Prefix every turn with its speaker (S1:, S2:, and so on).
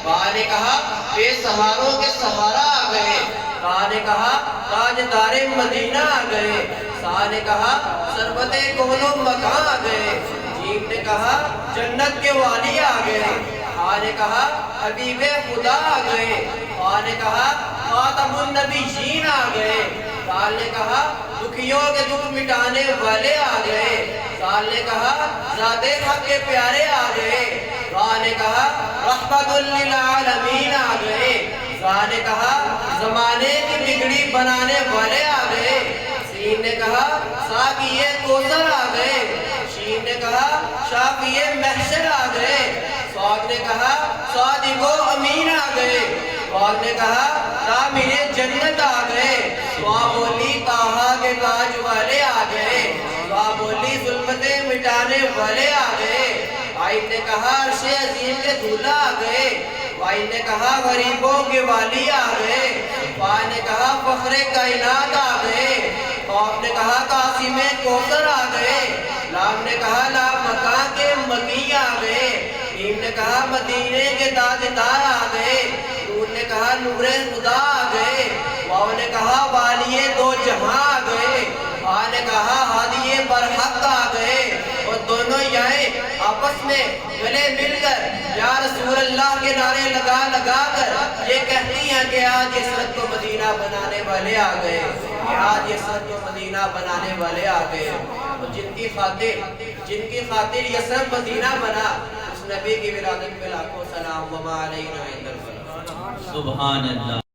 S1: وہاں نے کہا بے سہاروں کے سہارا آ گئے، وہاں نے کہا تاجدار مدینہ آ گئے، وہاں نے کہا سربت کون و مکان آ گئے، جیم نے کہا جنت کے والی آ گئے، وہاں نے کہا حبیب خدا آ گئے، وہاں نے کہا خاتم النبیین آ گئے، وہاں نے کہا دکھیوں کے دکھ مٹانے والے آ گئے، وہاں نے کہا ذات حق کے پیارے آ گئے، وہاں نے کہا رحمت للعالمین آ گئے، وہاں نے کہا زمانے کی بگڑی بنانے والے آ گئے، سین نے کہا ساقی کوثر آ گئے، شین نے کہا شافی محشر آ گئے، سعد نے کہا صادق و امین آ گئے، سعد نے کہا تعمیر جنت آ گئے، وہاں بولی طٰہٰ کے تاج والے آ گئے، وہاں بولی ظلمتیں مٹانے والے آ گئے، وائن نے کہا عرش عظیم کے دھولا آ گئے، وائن نے کہا غریبوں کے والی آ گئے، وائن نے کہا فخر کائنات آ گئے، خوف نے کہا قاسم کوثر آ گئے، لام نے کہا لا مکان کے مکی آ گئے، میم نے کہا مدینے کے تاجدار آ گئے، نور نے کہا نور خدا آ گئے، واو نے کہا والی دو جہاں آ گئے، ہا نے کہا ہادی برحق آ گئے، اور دونوں یائیں آپس میں گلے مل کر یا رسول اللہ کے نعرے لگا لگا کر یہ کہتی ہیں کہ آج یہ سرد کو مدینہ بنانے والے آ گئے، کہ آج یہ سرد کو مدینہ بنانے والے آ گئے، اور جن کی خاطر یہ سرد مدینہ بنا اس نبی کی ولادت پہ لاکھوں سلام وما علینا الا البلاغ۔
S2: سبحان اللہ۔